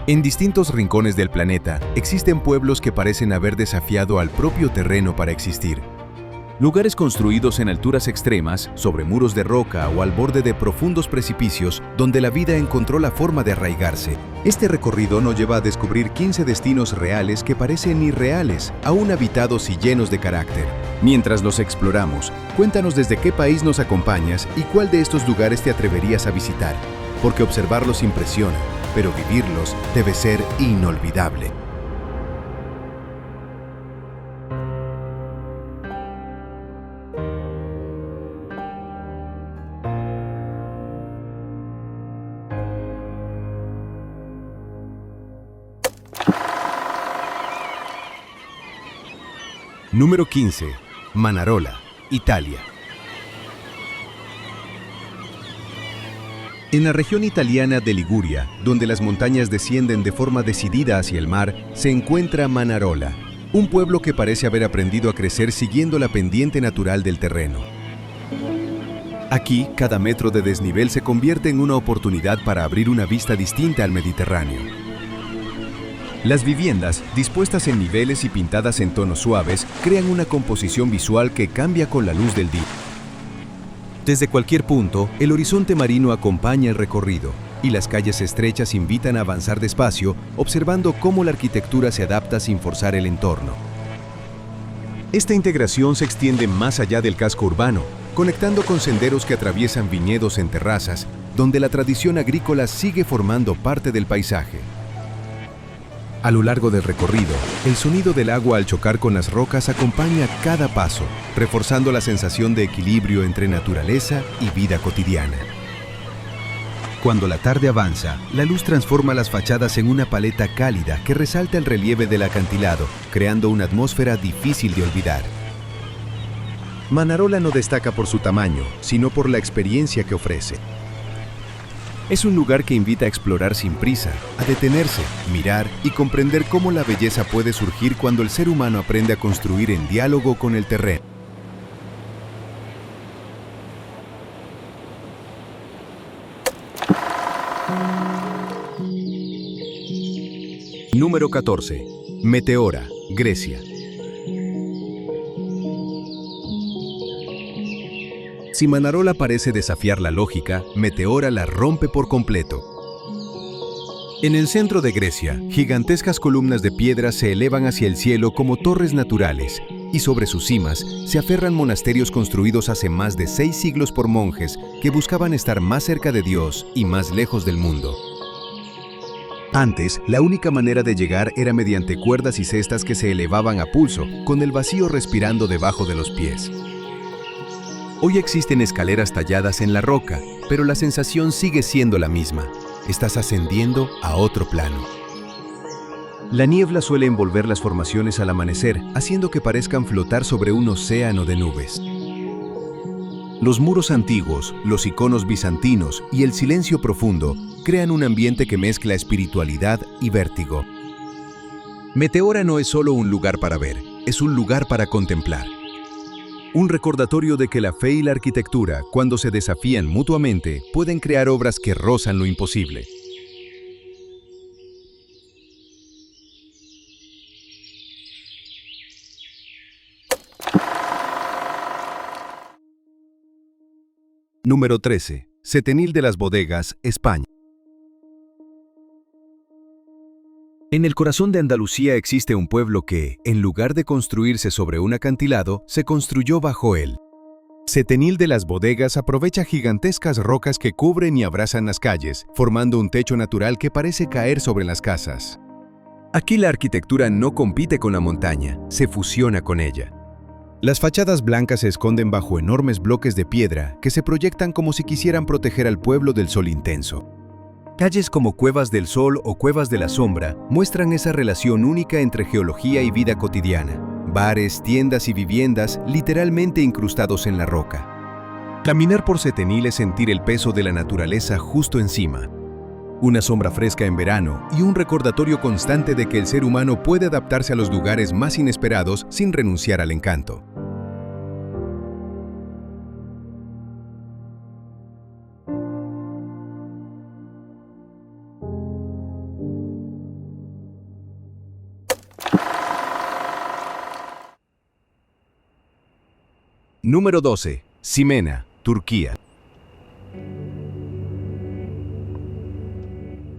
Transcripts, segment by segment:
En distintos rincones del planeta existen pueblos que parecen haber desafiado al propio terreno para existir. Lugares construidos en alturas extremas, sobre muros de roca o al borde de profundos precipicios, donde la vida encontró la forma de arraigarse. Este recorrido nos lleva a descubrir 15 destinos reales que parecen irreales, aún habitados y llenos de carácter. Mientras los exploramos, cuéntanos desde qué país nos acompañas y cuál de estos lugares te atreverías a visitar, porque observarlos impresiona, pero vivirlos debe ser inolvidable. Número 15. Manarola, Italia. En la región italiana de Liguria, donde las montañas descienden de forma decidida hacia el mar, se encuentra Manarola, un pueblo que parece haber aprendido a crecer siguiendo la pendiente natural del terreno. Aquí, cada metro de desnivel se convierte en una oportunidad para abrir una vista distinta al Mediterráneo. Las viviendas, dispuestas en niveles y pintadas en tonos suaves, crean una composición visual que cambia con la luz del día. Desde cualquier punto, el horizonte marino acompaña el recorrido, y las calles estrechas invitan a avanzar despacio, observando cómo la arquitectura se adapta sin forzar el entorno. Esta integración se extiende más allá del casco urbano, conectando con senderos que atraviesan viñedos en terrazas, donde la tradición agrícola sigue formando parte del paisaje. A lo largo del recorrido, el sonido del agua al chocar con las rocas acompaña cada paso, reforzando la sensación de equilibrio entre naturaleza y vida cotidiana. Cuando la tarde avanza, la luz transforma las fachadas en una paleta cálida que resalta el relieve del acantilado, creando una atmósfera difícil de olvidar. Manarola no destaca por su tamaño, sino por la experiencia que ofrece. Es un lugar que invita a explorar sin prisa, a detenerse, mirar y comprender cómo la belleza puede surgir cuando el ser humano aprende a construir en diálogo con el terreno. Número 14. Meteora, Grecia. Si Manarola parece desafiar la lógica, Meteora la rompe por completo. En el centro de Grecia, gigantescas columnas de piedra se elevan hacia el cielo como torres naturales, y sobre sus cimas se aferran monasterios construidos hace más de 6 siglos por monjes que buscaban estar más cerca de Dios y más lejos del mundo. Antes, la única manera de llegar era mediante cuerdas y cestas que se elevaban a pulso, con el vacío respirando debajo de los pies. Hoy existen escaleras talladas en la roca, pero la sensación sigue siendo la misma. Estás ascendiendo a otro plano. La niebla suele envolver las formaciones al amanecer, haciendo que parezcan flotar sobre un océano de nubes. Los muros antiguos, los iconos bizantinos y el silencio profundo crean un ambiente que mezcla espiritualidad y vértigo. Meteora no es solo un lugar para ver, es un lugar para contemplar. Un recordatorio de que la fe y la arquitectura, cuando se desafían mutuamente, pueden crear obras que rozan lo imposible. Número 13. Setenil de las Bodegas, España. En el corazón de Andalucía existe un pueblo que, en lugar de construirse sobre un acantilado, se construyó bajo él. Setenil de las Bodegas aprovecha gigantescas rocas que cubren y abrazan las calles, formando un techo natural que parece caer sobre las casas. Aquí la arquitectura no compite con la montaña, se fusiona con ella. Las fachadas blancas se esconden bajo enormes bloques de piedra que se proyectan como si quisieran proteger al pueblo del sol intenso. Calles como Cuevas del Sol o Cuevas de la Sombra muestran esa relación única entre geología y vida cotidiana. Bares, tiendas y viviendas literalmente incrustados en la roca. Caminar por Setenil es sentir el peso de la naturaleza justo encima. una sombra fresca en verano y un recordatorio constante de que el ser humano puede adaptarse a los lugares más inesperados sin renunciar al encanto. Número 12. Simena, Turquía.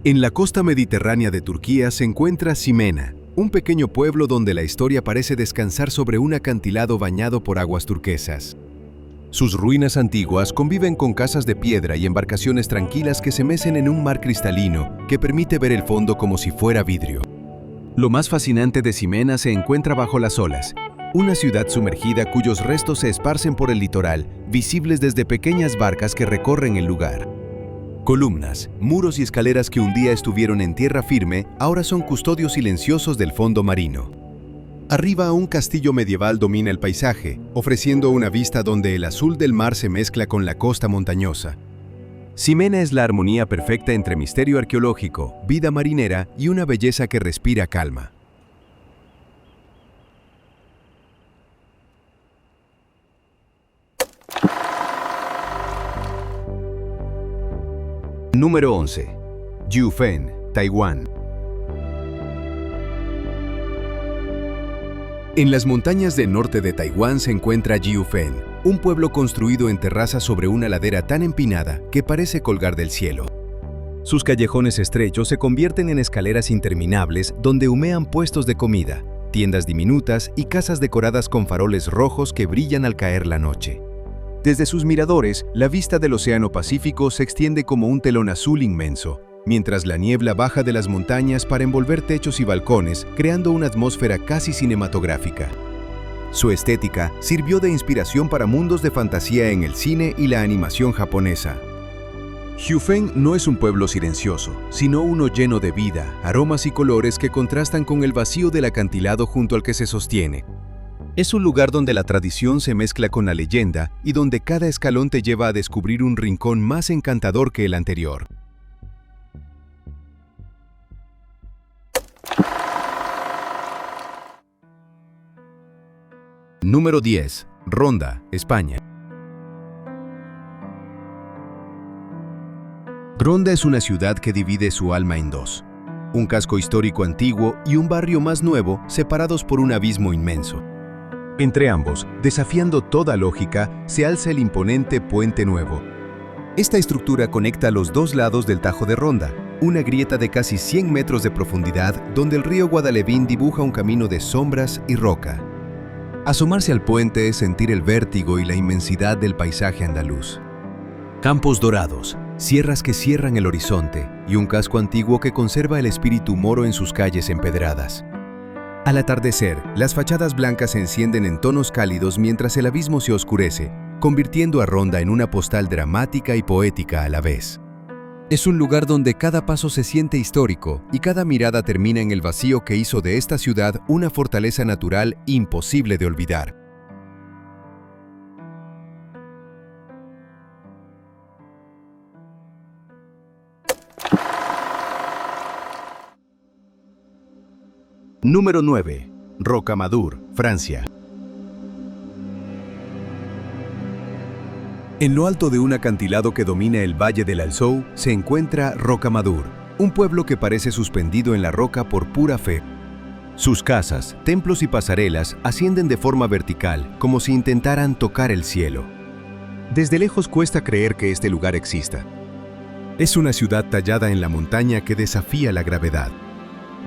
En la costa mediterránea de Turquía se encuentra Simena, un pequeño pueblo donde la historia parece descansar sobre un acantilado bañado por aguas turquesas. Sus ruinas antiguas conviven con casas de piedra y embarcaciones tranquilas que se mecen en un mar cristalino que permite ver el fondo como si fuera vidrio. Lo más fascinante de Simena se encuentra bajo las olas, una ciudad sumergida cuyos restos se esparcen por el litoral, visibles desde pequeñas barcas que recorren el lugar. Columnas, muros y escaleras que un día estuvieron en tierra firme, ahora son custodios silenciosos del fondo marino. Arriba, un castillo medieval domina el paisaje, ofreciendo una vista donde el azul del mar se mezcla con la costa montañosa. Simena es la armonía perfecta entre misterio arqueológico, vida marinera y una belleza que respira calma. Número 11. Jiufen, Taiwán. En las montañas del norte de Taiwán se encuentra Jiufen, un pueblo construido en terrazas sobre una ladera tan empinada que parece colgar del cielo. Sus callejones estrechos se convierten en escaleras interminables donde humean puestos de comida, tiendas diminutas y casas decoradas con faroles rojos que brillan al caer la noche. Desde sus miradores, la vista del Océano Pacífico se extiende como un telón azul inmenso, mientras la niebla baja de las montañas para envolver techos y balcones, creando una atmósfera casi cinematográfica. Su estética sirvió de inspiración para mundos de fantasía en el cine y la animación japonesa. Jiufen no es un pueblo silencioso, sino uno lleno de vida, aromas y colores que contrastan con el vacío del acantilado junto al que se sostiene. Es un lugar donde la tradición se mezcla con la leyenda y donde cada escalón te lleva a descubrir un rincón más encantador que el anterior. Número 10. Ronda, España. Ronda es una ciudad que divide su alma en dos. Un casco histórico antiguo y un barrio más nuevo separados por un abismo inmenso. Entre ambos, desafiando toda lógica, se alza el imponente Puente Nuevo. Esta estructura conecta los dos lados del Tajo de Ronda, una grieta de casi 100 metros de profundidad donde el río Guadalevín dibuja un camino de sombras y roca. Asomarse al puente es sentir el vértigo y la inmensidad del paisaje andaluz. Campos dorados, sierras que cierran el horizonte y un casco antiguo que conserva el espíritu moro en sus calles empedradas. Al atardecer, las fachadas blancas se encienden en tonos cálidos mientras el abismo se oscurece, convirtiendo a Ronda en una postal dramática y poética a la vez. Es un lugar donde cada paso se siente histórico y cada mirada termina en el vacío que hizo de esta ciudad una fortaleza natural imposible de olvidar. Número 9. Rocamadour, Francia. En lo alto de un acantilado que domina el Valle del Alzou se encuentra Rocamadour, un pueblo que parece suspendido en la roca por pura fe. Sus casas, templos y pasarelas ascienden de forma vertical, como si intentaran tocar el cielo. Desde lejos cuesta creer que este lugar exista. Es una ciudad tallada en la montaña que desafía la gravedad.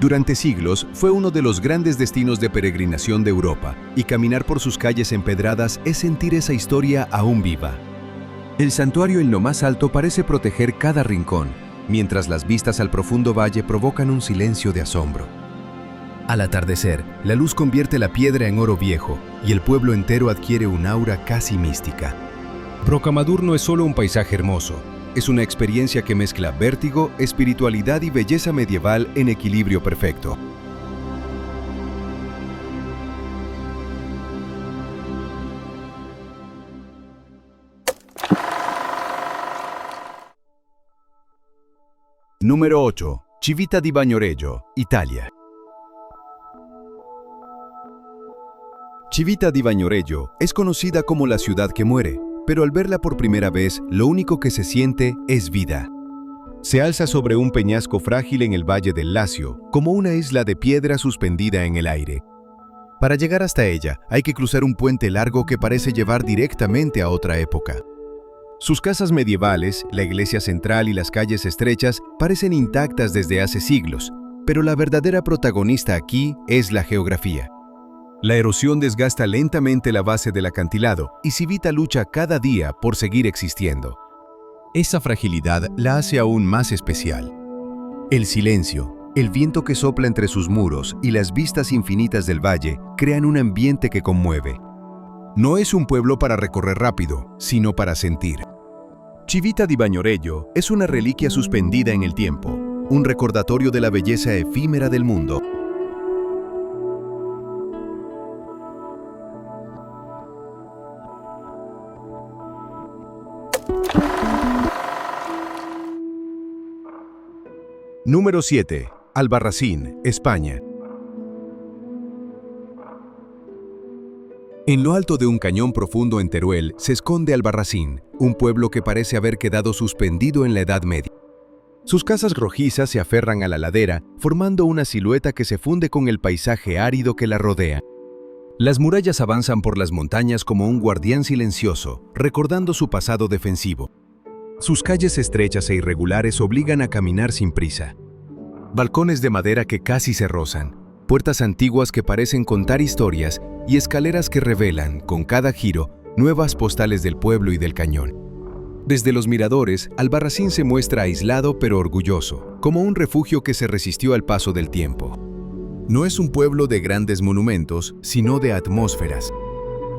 Durante siglos fue uno de los grandes destinos de peregrinación de Europa, y caminar por sus calles empedradas es sentir esa historia aún viva. El santuario en lo más alto parece proteger cada rincón, mientras las vistas al profundo valle provocan un silencio de asombro. Al atardecer, la luz convierte la piedra en oro viejo, y el pueblo entero adquiere un aura casi mística. Rocamadour no es solo un paisaje hermoso, es una experiencia que mezcla vértigo, espiritualidad y belleza medieval en equilibrio perfecto. Número 8. Civita di Bagnoregio, Italia. Civita di Bagnoregio es conocida como la ciudad que muere, pero al verla por primera vez, lo único que se siente es vida. Se alza sobre un peñasco frágil en el Valle del Lacio, como una isla de piedra suspendida en el aire. Para llegar hasta ella, hay que cruzar un puente largo que parece llevar directamente a otra época. Sus casas medievales, la iglesia central y las calles estrechas parecen intactas desde hace siglos, pero la verdadera protagonista aquí es la geografía. La erosión desgasta lentamente la base del acantilado y Civita lucha cada día por seguir existiendo. Esa fragilidad la hace aún más especial. El silencio, el viento que sopla entre sus muros y las vistas infinitas del valle crean un ambiente que conmueve. No es un pueblo para recorrer rápido, sino para sentir. Civita di Bagnoregio es una reliquia suspendida en el tiempo, un recordatorio de la belleza efímera del mundo. Número 7. Albarracín, España. En lo alto de un cañón profundo en Teruel se esconde Albarracín, un pueblo que parece haber quedado suspendido en la Edad Media. Sus casas rojizas se aferran a la ladera, formando una silueta que se funde con el paisaje árido que la rodea. Las murallas avanzan por las montañas como un guardián silencioso, recordando su pasado defensivo. Sus calles estrechas e irregulares obligan a caminar sin prisa. Balcones de madera que casi se rozan, puertas antiguas que parecen contar historias y escaleras que revelan, con cada giro, nuevas postales del pueblo y del cañón. Desde los miradores, Albarracín se muestra aislado pero orgulloso, como un refugio que se resistió al paso del tiempo. No es un pueblo de grandes monumentos, sino de atmósferas.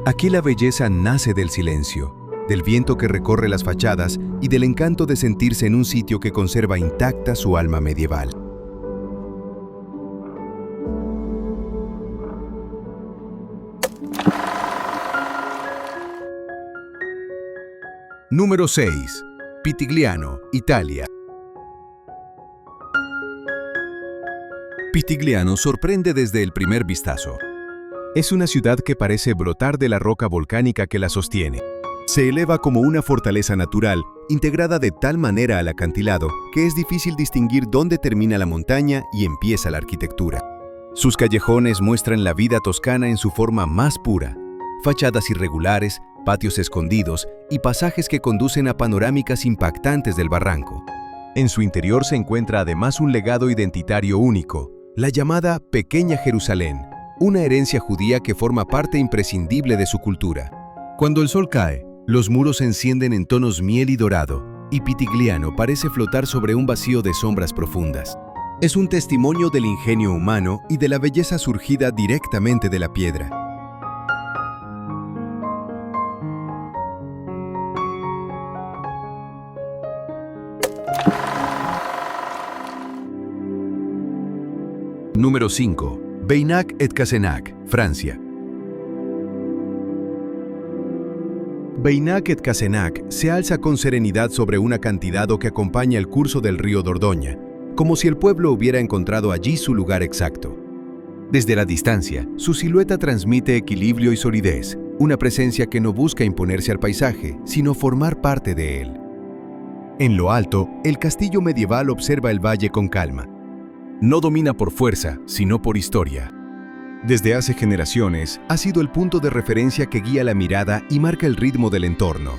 Aquí la belleza nace del silencio, del viento que recorre las fachadas y del encanto de sentirse en un sitio que conserva intacta su alma medieval. Número 6. Pitigliano, Italia. Pitigliano sorprende desde el primer vistazo. Es una ciudad que parece brotar de la roca volcánica que la sostiene. Se eleva como una fortaleza natural, integrada de tal manera al acantilado que es difícil distinguir dónde termina la montaña y empieza la arquitectura. Sus callejones muestran la vida toscana en su forma más pura. Fachadas irregulares, patios escondidos y pasajes que conducen a panorámicas impactantes del barranco. En su interior se encuentra además un legado identitario único, la llamada Pequeña Jerusalén, una herencia judía que forma parte imprescindible de su cultura. Cuando el sol cae, los muros se encienden en tonos miel y dorado, y Pitigliano parece flotar sobre un vacío de sombras profundas. Es un testimonio del ingenio humano y de la belleza surgida directamente de la piedra. Número 5. Beynac-et-Cassenac, Francia. Beynac-et-Cassenac se alza con serenidad sobre un acantilado que acompaña el curso del río Dordoña, como si el pueblo hubiera encontrado allí su lugar exacto. Desde la distancia, su silueta transmite equilibrio y solidez, una presencia que no busca imponerse al paisaje, sino formar parte de él. En lo alto, el castillo medieval observa el valle con calma. No domina por fuerza, sino por historia. Desde hace generaciones, ha sido el punto de referencia que guía la mirada y marca el ritmo del entorno.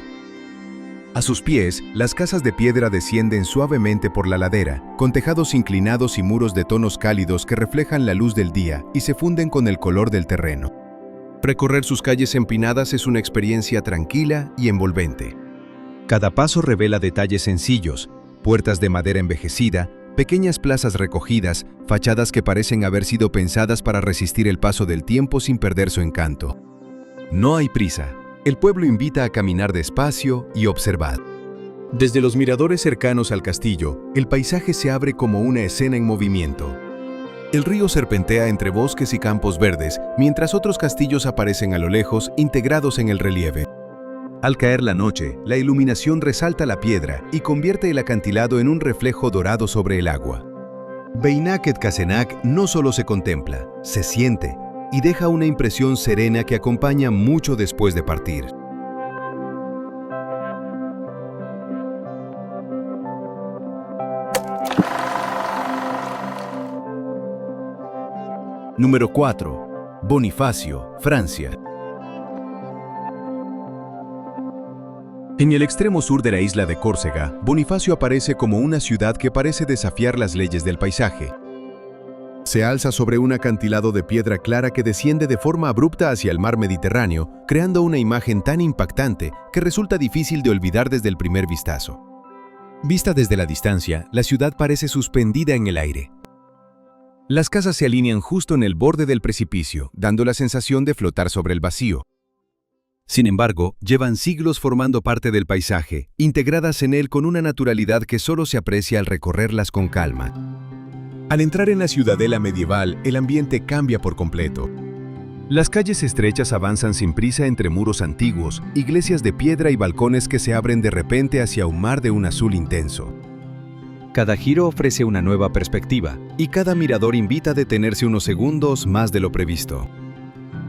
A sus pies, las casas de piedra descienden suavemente por la ladera, con tejados inclinados y muros de tonos cálidos que reflejan la luz del día y se funden con el color del terreno. Recorrer sus calles empinadas es una experiencia tranquila y envolvente. Cada paso revela detalles sencillos, puertas de madera envejecida, pequeñas plazas recogidas, fachadas que parecen haber sido pensadas para resistir el paso del tiempo sin perder su encanto. No hay prisa. El pueblo invita a caminar despacio y observar. Desde los miradores cercanos al castillo, el paisaje se abre como una escena en movimiento. El río serpentea entre bosques y campos verdes, mientras otros castillos aparecen a lo lejos, integrados en el relieve. Al caer la noche, la iluminación resalta la piedra y convierte el acantilado en un reflejo dorado sobre el agua. Beinakhet Casenaq no solo se contempla, se siente y deja una impresión serena que acompaña mucho después de partir. Número 4. Bonifacio, Francia. En el extremo sur de la isla de Córcega, Bonifacio aparece como una ciudad que parece desafiar las leyes del paisaje. Se alza sobre un acantilado de piedra clara que desciende de forma abrupta hacia el mar Mediterráneo, creando una imagen tan impactante que resulta difícil de olvidar desde el primer vistazo. Vista desde la distancia, la ciudad parece suspendida en el aire. Las casas se alinean justo en el borde del precipicio, dando la sensación de flotar sobre el vacío. Sin embargo, llevan siglos formando parte del paisaje, integradas en él con una naturalidad que solo se aprecia al recorrerlas con calma. Al entrar en la ciudadela medieval, el ambiente cambia por completo. Las calles estrechas avanzan sin prisa entre muros antiguos, iglesias de piedra y balcones que se abren de repente hacia un mar de un azul intenso. Cada giro ofrece una nueva perspectiva, y cada mirador invita a detenerse unos segundos más de lo previsto.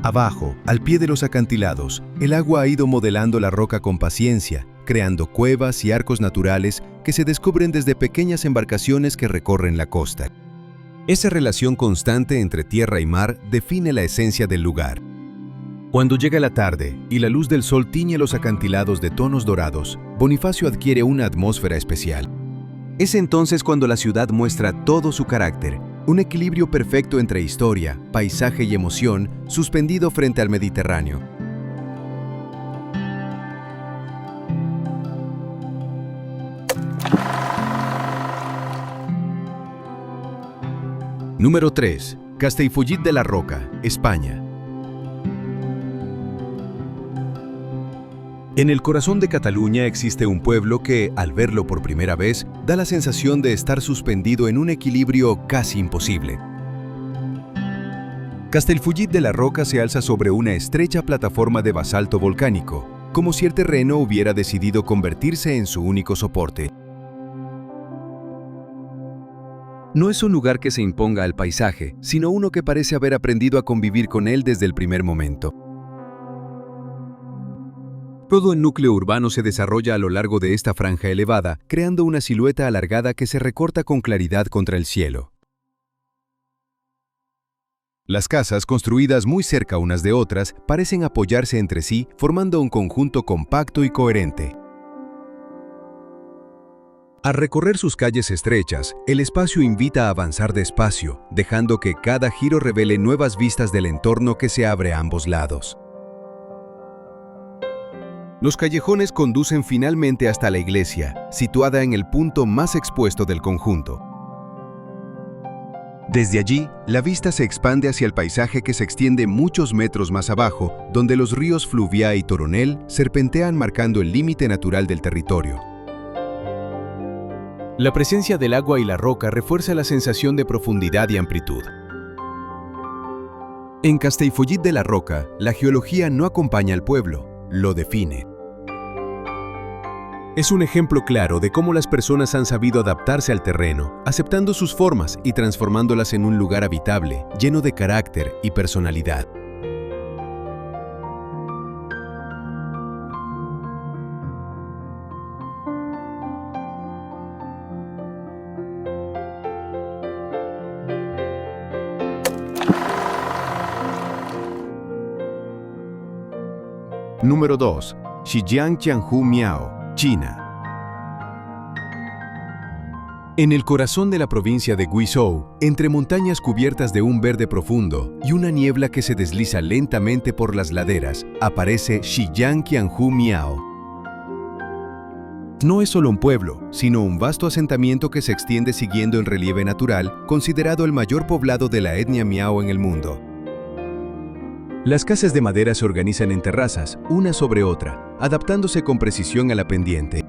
Abajo, al pie de los acantilados, el agua ha ido modelando la roca con paciencia, creando cuevas y arcos naturales que se descubren desde pequeñas embarcaciones que recorren la costa. Esa relación constante entre tierra y mar define la esencia del lugar. Cuando llega la tarde y la luz del sol tiñe los acantilados de tonos dorados, Bonifacio adquiere una atmósfera especial. Es entonces cuando la ciudad muestra todo su carácter, un equilibrio perfecto entre historia, paisaje y emoción, suspendido frente al Mediterráneo. Número 3. Castellfollit de la Roca, España. En el corazón de Cataluña existe un pueblo que, al verlo por primera vez, da la sensación de estar suspendido en un equilibrio casi imposible. Castellfollit de la Roca se alza sobre una estrecha plataforma de basalto volcánico, como si el terreno hubiera decidido convertirse en su único soporte. No es un lugar que se imponga al paisaje, sino uno que parece haber aprendido a convivir con él desde el primer momento. Todo el núcleo urbano se desarrolla a lo largo de esta franja elevada, creando una silueta alargada que se recorta con claridad contra el cielo. Las casas, construidas muy cerca unas de otras, parecen apoyarse entre sí, formando un conjunto compacto y coherente. Al recorrer sus calles estrechas, el espacio invita a avanzar despacio, dejando que cada giro revele nuevas vistas del entorno que se abre a ambos lados. Los callejones conducen finalmente hasta la iglesia, situada en el punto más expuesto del conjunto. Desde allí, la vista se expande hacia el paisaje que se extiende muchos metros más abajo, donde los ríos Fluvià y Toronel serpentean marcando el límite natural del territorio. La presencia del agua y la roca refuerza la sensación de profundidad y amplitud. En Castellfollit de la Roca, la geología no acompaña al pueblo, lo define. Es un ejemplo claro de cómo las personas han sabido adaptarse al terreno, aceptando sus formas y transformándolas en un lugar habitable, lleno de carácter y personalidad. Número 2. Xijiang Tianhu Miao, China. En el corazón de la provincia de Guizhou, entre montañas cubiertas de un verde profundo y una niebla que se desliza lentamente por las laderas, aparece Xijiang Tianhu Miao. No es solo un pueblo, sino un vasto asentamiento que se extiende siguiendo el relieve natural, considerado el mayor poblado de la etnia Miao en el mundo. Las casas de madera se organizan en terrazas, una sobre otra, adaptándose con precisión a la pendiente.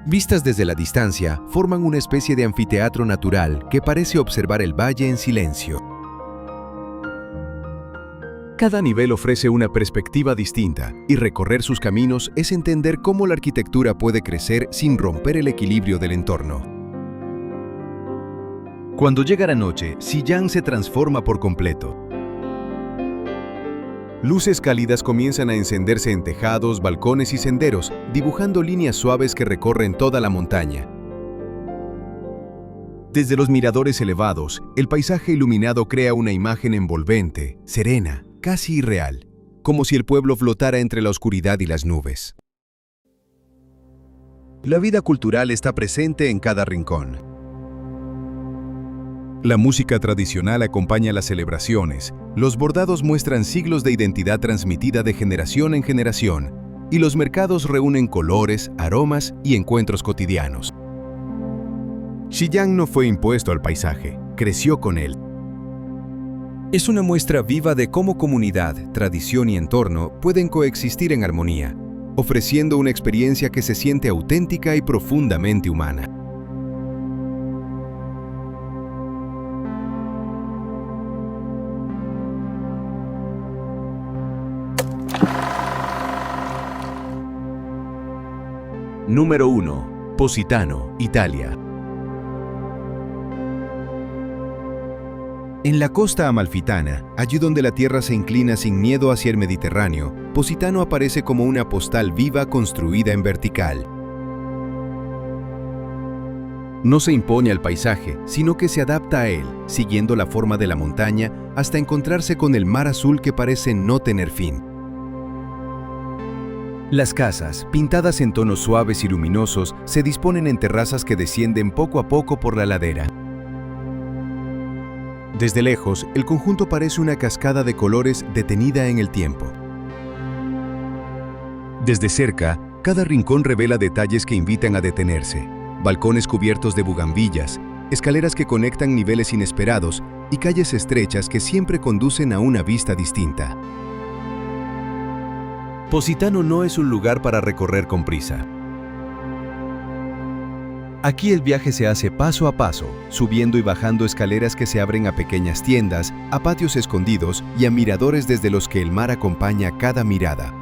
Vistas desde la distancia, forman una especie de anfiteatro natural que parece observar el valle en silencio. Cada nivel ofrece una perspectiva distinta, y recorrer sus caminos es entender cómo la arquitectura puede crecer sin romper el equilibrio del entorno. Cuando llega la noche, Xi'an se transforma por completo. Luces cálidas comienzan a encenderse en tejados, balcones y senderos, dibujando líneas suaves que recorren toda la montaña. Desde los miradores elevados, el paisaje iluminado crea una imagen envolvente, serena, casi irreal, como si el pueblo flotara entre la oscuridad y las nubes. La vida cultural está presente en cada rincón. La música tradicional acompaña las celebraciones, los bordados muestran siglos de identidad transmitida de generación en generación, y los mercados reúnen colores, aromas y encuentros cotidianos. Xi'an no fue impuesto al paisaje, creció con él. Es una muestra viva de cómo comunidad, tradición y entorno pueden coexistir en armonía, ofreciendo una experiencia que se siente auténtica y profundamente humana. Número 1. Positano, Italia. En la costa amalfitana, allí donde la tierra se inclina sin miedo hacia el Mediterráneo, Positano aparece como una postal viva construida en vertical. No se impone al paisaje, sino que se adapta a él, siguiendo la forma de la montaña hasta encontrarse con el mar azul que parece no tener fin. Las casas, pintadas en tonos suaves y luminosos, se disponen en terrazas que descienden poco a poco por la ladera. Desde lejos, el conjunto parece una cascada de colores detenida en el tiempo. Desde cerca, cada rincón revela detalles que invitan a detenerse. Balcones cubiertos de bugambillas, escaleras que conectan niveles inesperados y calles estrechas que siempre conducen a una vista distinta. Positano no es un lugar para recorrer con prisa. Aquí el viaje se hace paso a paso, subiendo y bajando escaleras que se abren a pequeñas tiendas, a patios escondidos y a miradores desde los que el mar acompaña cada mirada.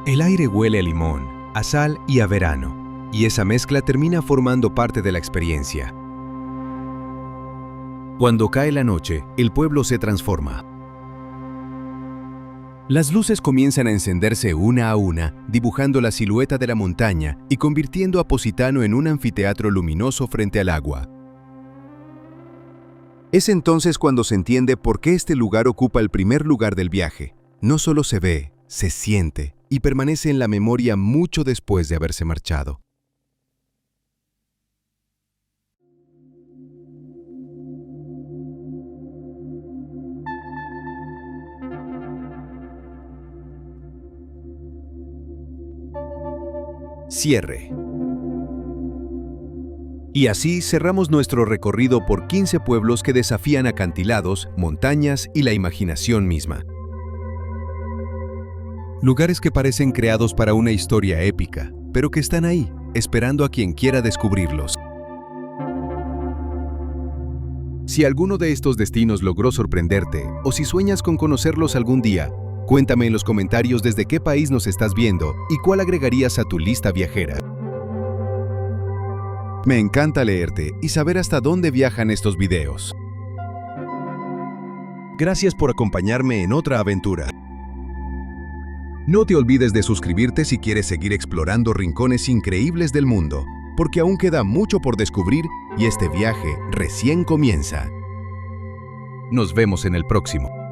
El aire huele a limón, a sal y a verano, y esa mezcla termina formando parte de la experiencia. Cuando cae la noche, el pueblo se transforma. Las luces comienzan a encenderse una a una, dibujando la silueta de la montaña y convirtiendo a Positano en un anfiteatro luminoso frente al agua. Es entonces cuando se entiende por qué este lugar ocupa el primer lugar del viaje. No solo se ve, se siente y permanece en la memoria mucho después de haberse marchado. Cierre. Y así cerramos nuestro recorrido por 15 pueblos que desafían acantilados, montañas y la imaginación misma. Lugares que parecen creados para una historia épica, pero que están ahí, esperando a quien quiera descubrirlos. Si alguno de estos destinos logró sorprenderte, o si sueñas con conocerlos algún día, cuéntame en los comentarios desde qué país nos estás viendo y cuál agregarías a tu lista viajera. Me encanta leerte y saber hasta dónde viajan estos videos. Gracias por acompañarme en otra aventura. No te olvides de suscribirte si quieres seguir explorando rincones increíbles del mundo, porque aún queda mucho por descubrir y este viaje recién comienza. Nos vemos en el próximo.